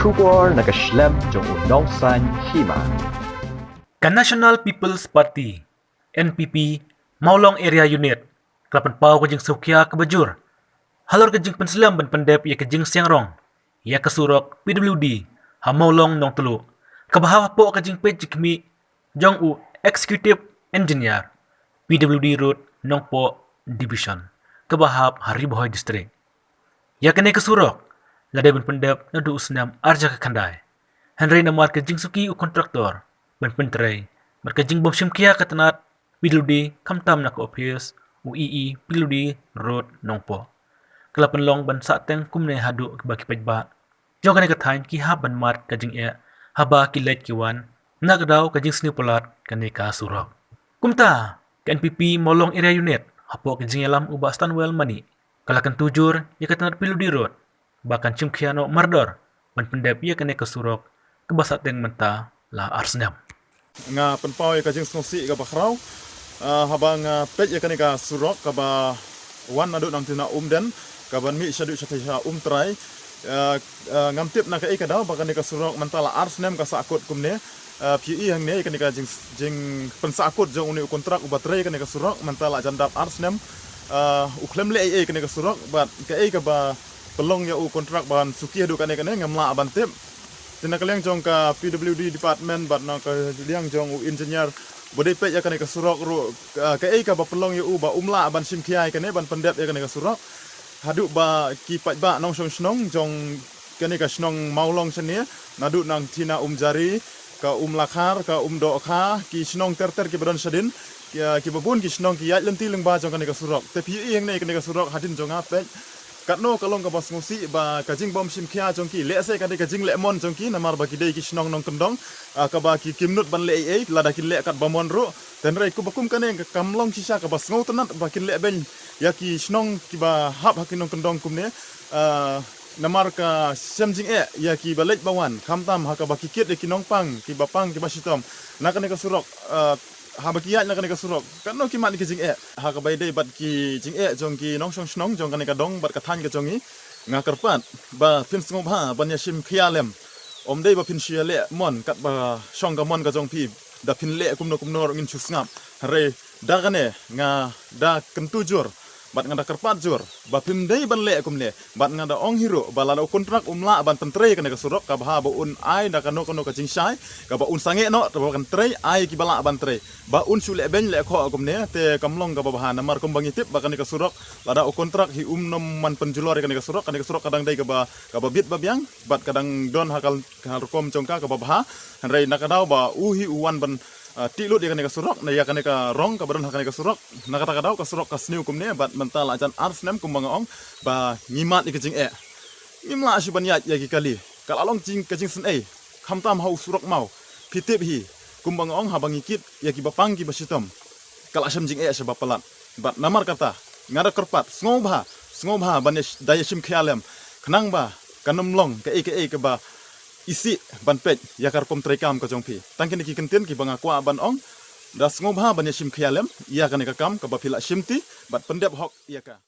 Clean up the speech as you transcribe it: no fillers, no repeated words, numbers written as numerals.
Kubor nakaslem jong unongsan hima. Kan National People's Party NPP Maulong Area Unit kelapan pau kajing Sukia kebajur halor kajing penselam ban pendep ya kajing Siangrong ya kesurok PWD ha Maulong nong telu kabahawa po kajing pej kami jong u Executive Engineer PWD Road nong po Division kabahap Haribohoy District ya kene kesurok ladai ban pendep na du usnam arja ka kandai Henry namar kajing suki u kontraktor ban pentrai markajing bom simkia katanat PWD kamtam nak office UII PWD road nongpo kelapan long ban sateng kumne hadu baki pajba jong kane kathain ki ha ban mat kajing e haba ki let kiwan nak daw kajing sni polat kane ka surok kumta ka NPP molong area unit hapo kajing alam uba stanwell mani kalakan tujur ya katanat PWD road bahkan simkiano mardor ban pendep ya kane ka surok kebasateng menta la arsnam nga penpau ya kajing snosi ka bakrau habang pet ya kanika surok ka ba wan adu nang tina den ka ban mi syadu syata trai ngamtip na ka e ka daw ba kanika surok mentala arsnem ka sakut kumne PE hang ne kanika jing pensakut jong uni kontrak ubatre kanika surok mentala jandap arsnem uklem le e kanika surok ba ka e ka ba pelong ya u kontrak ban suki adu kanika ne ngamla abantip tina kaliang jong ka PWD department bat na ka liang jong u engineer bodai pet ya kanika surok ru ka e ka ba pelong ya u ba umla ban sim kiai kane ban pendep ya kanika surok hadu ba ki pat ba nong snong jong kanika snong maulong sene nadu nang tina jari ka lakhar ka do kha ki snong ter ki bron sadin ki babun ki snong ki yat lenti leng ba jong kanika surok tapi ing ne kanika surok hadin jong apet katno kalong ka bas ngusi ba kajing bom sim khia jong ki le se kanika jing le mon jong ki namar ba ki dei ki snong nong kendong ka ba ki kimnut ban le e lada ki le kat bamon ro ten rei ku bakum kane kamlong sisa ka bas ngau tenat ba ki le ben ya ki snong ki ba hap hakin nong kendong kumne namar ka semjing ya ki balej bawan kamtam ha ka ba ki kit ki nong pang ki bapang ki basitom na kane ka surok ha ba ki ya na kane ka surok katno ki mat ki jing ha ka bai dei bat ki jing jong ki nong snong jong kane ka dong bat ka than ka jongi nga karpat ba fin sngom ha ban ya sim khialem om dei ba pin sia le mon kat ba song ka mon ka jong pi da pin le kumno ngin chusngap re da kane nga da kentujur bat nga da karpat jur ba pin dei ban le kumle bat nga da ong hiro ba la kontrak umla ban pentre kane ka surok ka ba un ai da kano ka jing sai ka ba un sange no to kan tre ai ki bala ban tre ba un sule ben le kho kumne te kamlong ka ba namar kum bangitip ba kane ka surok la da kontrak hi nom man penjulor kane ka surok kadang dei ka ba bit ba biang bat kadang don hakal kom jongka ka ba rei nakadaw ba uhi uwan ban tilut dia kane ka surok na ya kane ka rong ka baron kane ka surok nakata kadaw ka surok ka sniu kumne bat mental ajan arsnem kumbang ong ba ngimat ni kajing ngimla asiban ya ki kali kal along jing kajing sen khamtam hau surok mau pitip hi kumbang ong habang ikit ya ki bapang ki basitom kal asam jing sebab pelat bat namar kata ngada kerpat ngobha ban daya sim khialem khnang ba kanomlong ke ba isi ban pej yakar pom trekam ka jongpi tangkin ki kenten ki banga kwa ban ong das ngobha ban sim khialem ya kan ka kam ka ba phila simti bat pendep hok ya ka